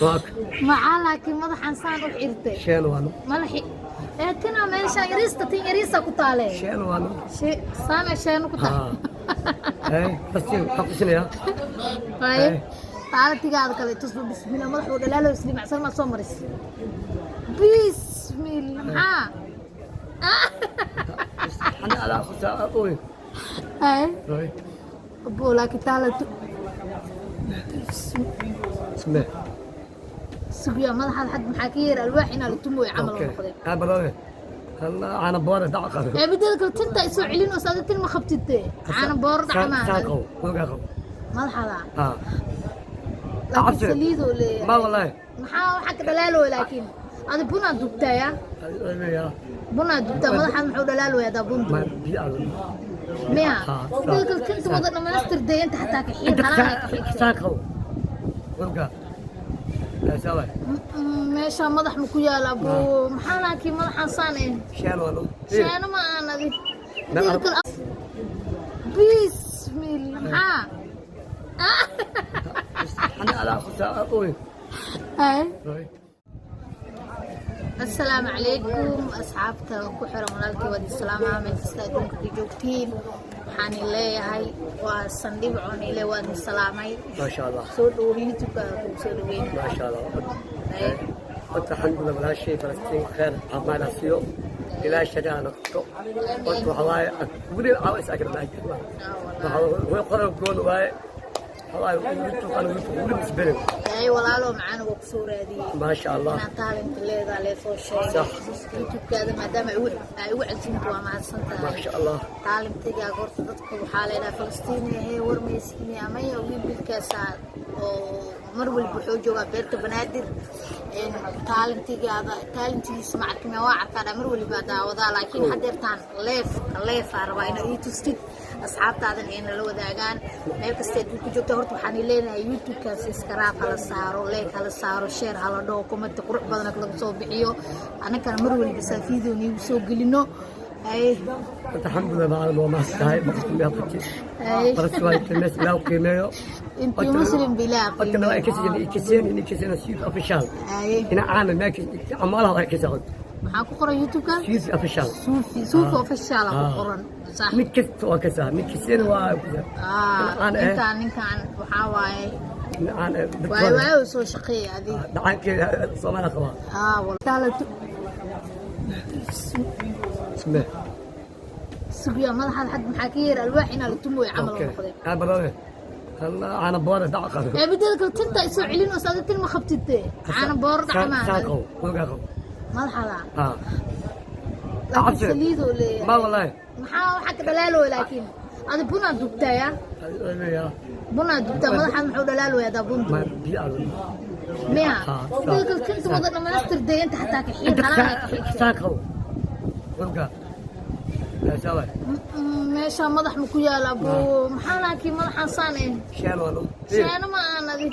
واك معاه لكن مدح انسان وحيرته شيل وانو ملحي كنا ماشي يريستا تين يريسا كتالي شيل وانو شيء سامع شيء كتالي اي بس تقصني يا طيب تعال تيجي هذا كله تصبح بسم الله مدح ولا لا يسلم عسل ما صمرس بسم الله انا على خساره ابوي اي اي ابو لكن تعال اسمع سويا مدح حد محاكير الواح هنا لتمو يعمل وخذ يا بلال هلا انا بورا دعقه يا بدك تنت اسو علين وسادتي ما خبتته انا بورا دعما ساقو وقاقو مدح هذا اه لكن سليد ولا ما والله maxaa waxa ka dhalaalo laakiin ada buna dubtaya يا buna dubta madaxa maxuu dhalaalo hada buntu ما بيعرف miya dadka kinta wada dhamaystir deenta hataa ka xiir انت ساقو وقا لا سوى meesha madax ma ku yaala bu maxaa laakiin madaxan saanay شيل وانو sheena ma aanadi bismillah انا على خساره ابوي السلام عليكم أصحابتا كحرة منالكي ودي السلام عامل تستاذنك في جوكتين حاني لي هاي وصنديب عوني لي ودي السلامي ما شاء الله سودو يوتيوب سودوين ما شاء الله قلت الحمد لله بلا شيء فلسطين خير عمال اسيو الى شجاع نقطه قلت وحواي ودي عاوز اكل معك هو قرر يقول واي والله ولدت قالوا ولدت بالنسبه اي والله معانا وكسور هذه ما شاء الله انا تالنت ليدا لي سو شيء صح يوتيوب كذا ما دام اي وعدتني وما سنت ما شاء الله taalintiga goorta dadku waxaa leedahay Falastiin ee warmaysiin ama ay wiilkaasa oo mar walba wuxuu joogaa beerta banaadir in taalintiisa macalkima waa arkaa mar walba daawada laakiin hadeertaan leef arba inay ii tustid asxaabtaadan in la wadaagaan meel kasta ku joogto horta waxaan leenahay YouTube ka subscribe kala saaro like kala saaro share hala dhoo comment qurux badan laga soo bixiyo anaka mar walba saafiido nigu soo gelino اي الحمد لله على ما استاهل بقسم يا اختي اي بس وايد الناس لا قيمه انت مسلم بلا قلت له كيسين سيف افشال اي هنا عامل ما عمالها كيسين maxaa ku qoran youtube-ka سيف افشال suuf official ku qoran صح مكت وكذا مكسين ninkan waxa waaye waay soo shaqeeyay adi دعانك صومالك والله اسمع سويا مدح حد محاكير الواح هنا لتمو يعمل وخذ يا بلال هلا انا بورا دعقه يا بدك تنت اسو علين وسادتي ما خبتته انا بورا دعما ساقو وقاقو مدح هذا لكن سليد ولا ما والله maxaa waxa ka dhalaalo laakiin ada buna dubtaya buna dubta madaxa maxuu dhalaalo hada buntu ما بيعرف miya dadka kinta wada dhamaystir deenta hataa ka xiir ساقو وقا لا سوى meesha madax ma ku yaala bu maxaa laakiin madaxan saanay شيل وانو sheena ma aanadi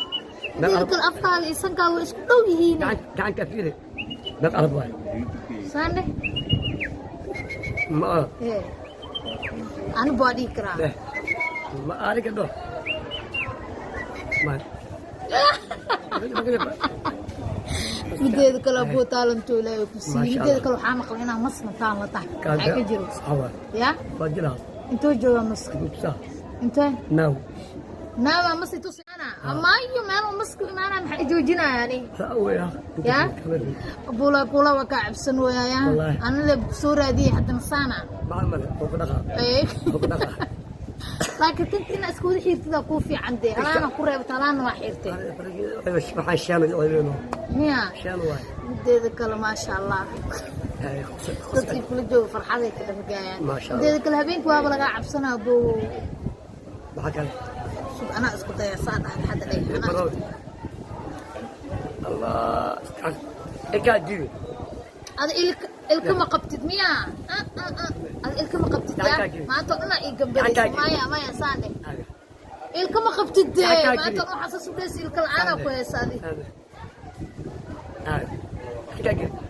dadka afkaaga isankaaga isku dhow yihiin gacan kafiire dad arab waay saande ما أنا بودي كرام ما أعرف كده ما بديت كلا بوتالن تولا يكسي بديت كلا حامق لنا مصر تام لطح حاجة جرو يا بجلا انتو جوا مصر انت نو نعم مصر توصي أنا أما يوم أنا مصر ما أنا محجوجنا يعني يا بولا بولا وكعب سنو يا أنا اللي بصورة دي حتى نصانا بعمل فوق دقة إيه فوق دقة لكن تنتي أسكود حيرتي ذا كوفي عندي أنا قريب تلان وحيرتي ايش ما حشام يقولونه ميا شام واي بديت كلا ما شاء الله dadkii kula jooga farxaday ka dhafgayaan dadka kala habeenkii waa laga cabsanaa boo waxa kale ana isku daya saada hadda ay Allah ikaadi ada ilka ma qabtid miya ada ilka ma qabtid ma toona ii gambadaysa maya saade ilka ma qabtid ma toona waxa soo suuqaysa ilka la'aan ku heesaadi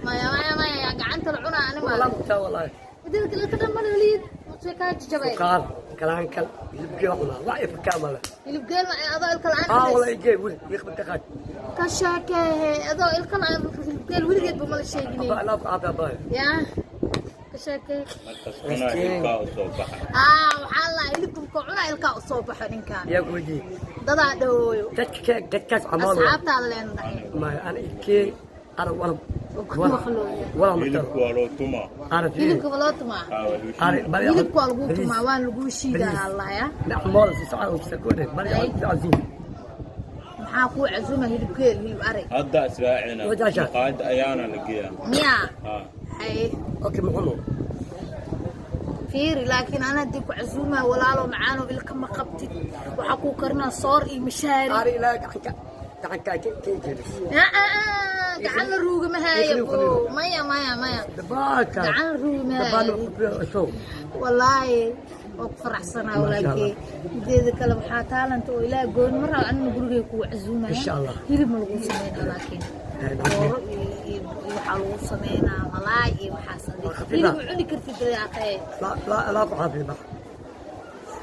maya ya gacanta la cunaa ani ma والله بدك لك دم الوليد وتكاج جباي قال كلام كل يبقى والله ضعيف كامله اللي بقال ما اضاء الكلام والله يجي يخبط دقات كشاكه هذا الكل قال ولقيت بمال الشيء لا لا عطا يا كشاكه وحالله إلكم كوعنا إلكا الصبح إنكان يا وجي ضاع دويو كاس عمال أصحاب تعالين ما أنا إكي أنا ولا hilibku waa loo tumaa عارف إلكم ولا تما عارف إلكم على تما وان لقوا شيء ده الله يا لا مال في ساعة وسكونة ما عزيز maxaa ku cazuma hilibkeel hilib arag hadda israacina qaad ayaana la geeyaa miya hay okay maxamed fiir laakiin ana dib ku cazuma walaalo macaano ilka ma qabtid waxa ku karnaa soor iyo mishaari ari ila gacan gacan la ruuga ma hayo maya dabaka gacan ruuga ma hayo wallahi وفرحسنا ولكن إذا كلام حاتالن تو إلى جون مرة أنا نقول لك وعزومة إن شاء الله يريد ملقوس سمينا لكن يحلو سمينا ملاي وحسن يريد عندي كرت يا أخي لا تعافي بقى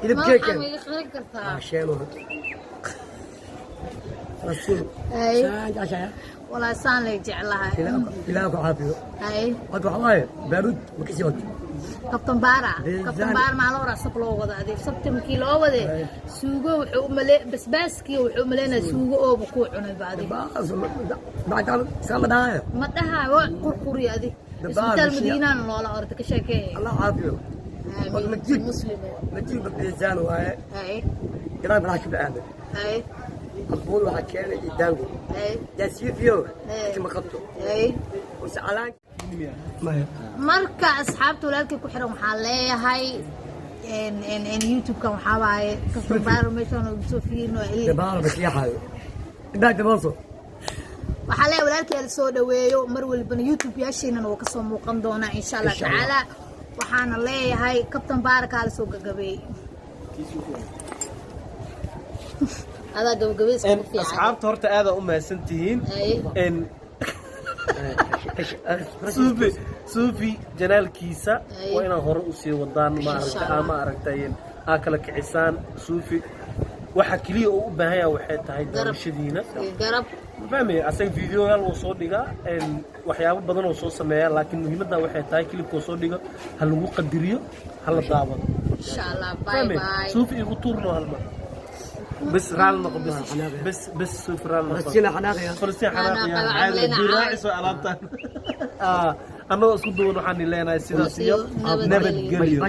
إذا بكيك ما يخرج كرتها شيلو رسول أي ولا سان لي جعلها إلى عافية أي وضع بارود وكسيوت كابتن بار ما له راسك لو ودا ادي سبت مكي لو ودا سوغو وحو ملي بسباسكي وحو ملينا سوغو او بكو cunay baadi بعد سامدها ما دها قرقري ادي اسبتال مدينه لولا orda ka sheekay الله عافيه مسلم نجيب بيزان واي اي قرا براش بعد اي مقبول واحد كان يدانغو اي جاسي فيو كما قبطه اي وسالان marka asxaabta walaalkay ku xiran waxa leeyahay in youtube kan waxa waaye ka information oo soo fiirno dabaal basiyaha inta dabaso waxa leeyahay walaalkay la soo dhaweeyo mar walba youtube yaashiina oo ka soo muuqan doona insha Allah taala waxaana leeyahay kabtan baaraka la soo gagabeey هذا gabagabeys ku fiican asxaabta horta aad u mahadsantihiin in suufi janaalkiisa waa inaan hore u sii wadaan ma aragtay aa kala kicisaan suufi waxa kaliya oo u baahan yahay waxay tahay daawashadiina garab fahmay asaga fiidiyoyaal oo soo dhiga waxyaabo badan oo soo sameeya laakiin muhiimadda waxay tahay klibka oo soo dhiga hal lagu qadariyo hal la daawado insha Allah bye bye suufi igu tuurno halma بس رال نقب بس سوف رال نقب فلسطين حناقيا عادي دراعي سو علامتان انا اسكو دون waxaan ileenahay sidaas iyo nabad geliyo